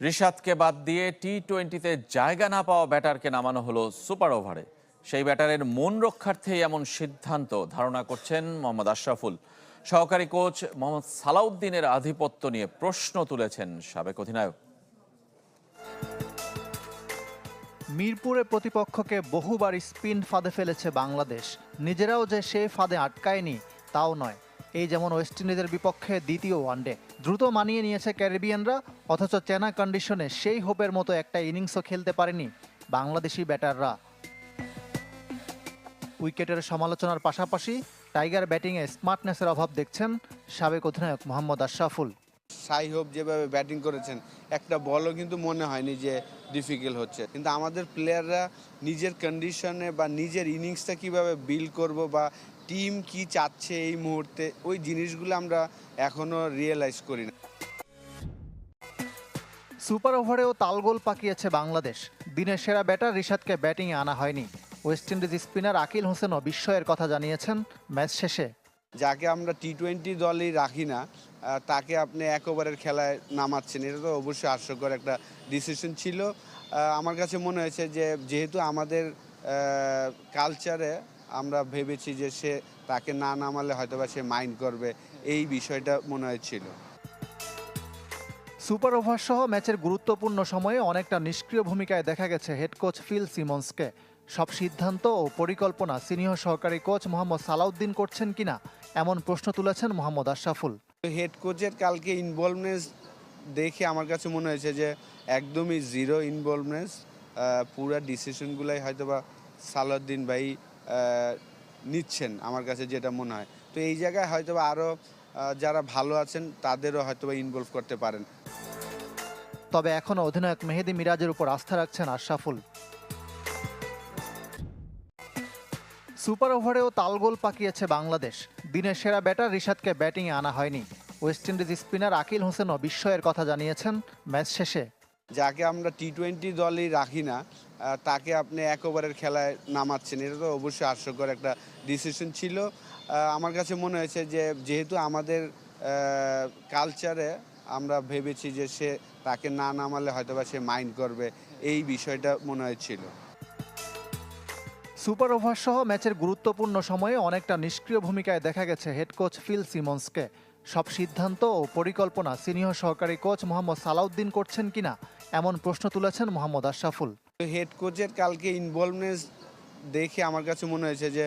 রিশাদকে বাদ দিয়ে টি-20তে জায়গা না পাওয়া ব্যাটারকে নামানো হলো সুপার ওভারে। সেই ব্যাটারের মন রক্ষার্থেই এমন সিদ্ধান্ত ধারণা করছেন মোহাম্মদ আশরাফুল। সহকারী কোচ মোহাম্মদ সালাউদ্দিনের আধিপত্য নিয়ে প্রশ্ন তুলেছেন সাবেক অধিনায়ক। মিরপুরে প্রতিপক্ষকে বহুবার স্পিন ফাঁদে ফেলেছে বাংলাদেশ, নিজেরাও যে সেই ফাঁদে আটকায়নি তাও নয়। এই যেমন ওয়েস্ট ইন্ডিজের বিপক্ষে দ্বিতীয় ওয়ানডে দ্রুত মানিয়ে নিয়েছে ক্যারিবিয়ানরা, অথচ চেনা কন্ডিশনে সেই হোপের মতো একটা ইনিংসও খেলতে পারেনি বাংলাদেশি ব্যাটাররা। উইকেটের সমালোচনার পাশাপাশি টাইগার ব্যাটিংয়ে স্মার্টনেসের অভাব দেখছেন সাবেক অধিনায়ক মোহাম্মদ আশরাফুল। সাই হোপ যেভাবে ব্যাটিং করেছেন, একটা বলও কিন্তু মনে হয়নি যে ডিফিকাল্ট হচ্ছে, কিন্তু আমাদের প্লেয়াররা নিজের কন্ডিশনে বা নিজের ইনিংসটা কিভাবে বিল্ড করব বা টিম কি চাচ্ছে এই মুহূর্তে, ওই জিনিসগুলো আমরা এখনো রিয়েলাইজ করি না। সুপার ওভারেও তালগোল পাকিয়েছে বাংলাদেশ। দিনের সেরা ব্যাটার রিশাদকে ব্যাটিংয়ে আনা হয়নি। ওয়েস্ট ইন্ডিজ স্পিনার আকিল হোসেনও বিস্ময়ের কথা জানিয়েছেন ম্যাচ শেষে। যাকে আমরা টি-20 দলেই রাখি না, তাকে আপনি এক ওভারের খেলায় নামাচ্ছেন, এটা তো অবশ্যই হাস্যকর একটা ডিসিশন ছিল। আমার কাছে মনে হয়েছে যে যেহেতু আমাদের কালচারে আমরা ভেবেছি যে সে তাকে না নামালে হয়তোবা সে মাইন্ড করবে, এই বিষয়টা মনে হয়েছিল। সুপার ওভার সহ ম্যাচের গুরুত্বপূর্ণ সময়ে অনেকটা নিষ্ক্রিয় ভূমিকায় দেখা গেছে হেড কোচ ফিল সিমন্সকে। সব সিদ্ধান্ত ও পরিকল্পনা সিনিয়র সহকারী কোচ মোহাম্মদ সালাউদ্দিন করছেন কিনা এমন প্রশ্ন তুলেছেন মোহাম্মদ আশরাফুল। হেড কোচের কালকে ইনভলভনেস দেখে আমার কাছে মনে হয়েছে যে একদমই জিরো ইনভলভনেস। পুরো ডিসিশনগুলাই হয়তোবা সালাউদ্দিন ভাই নিচ্ছেন, আমার কাছে যেটা মনে হয়। তো এই জায়গায় হয়তোবা আরও যারা ভালো আছেন তাদেরও হয়তোবা ইনভলভ করতে পারেন। তবে এখনও অধিনায়ক মেহেদী মিরাজের উপর আস্থা রাখছেন আশরাফুল। সুপার ওভারেও তালগোল পাকিয়েছে বাংলাদেশ। দিনের সেরা ব্যাটার রিশাদকে ব্যাটিংয়ে আনা হয়নি। ওয়েস্ট ইন্ডিজ স্পিনার আকিল হোসেনও বিস্ময়ের কথা জানিয়েছেন ম্যাচ শেষে। যাকে আমরা টি-20 দলেই রাখি না, তাকে আপনি এক ওভারের খেলায় নামাচ্ছেন, এটা তো অবশ্যই হাস্যকর একটা ডিসিশন ছিল। আমার কাছে মনে হয়েছে যে যেহেতু আমাদের কালচারে আমরা ভেবেছি যে সে তাকে না নামালে হয়তোবা সে মাইন্ড করবে, এই বিষয়টা মনে হয়েছিল। সুপার ওভার সহ ম্যাচের গুরুত্বপূর্ণ সময়ে অনেকটা নিষ্ক্রিয় ভূমিকায় দেখা গেছে হেড কোচ ফিল সিমন্সকে। সব সিদ্ধান্ত ও পরিকল্পনা সিনিয়র সহকারী কোচ মোহাম্মদ সালাউদ্দিন করছেন কিনা এমন প্রশ্ন তুলেছেন মোহাম্মদ আশরাফুল। হেড কোচের কালকে ইনভলভনেস দেখে আমার কাছে মনে হয়েছে যে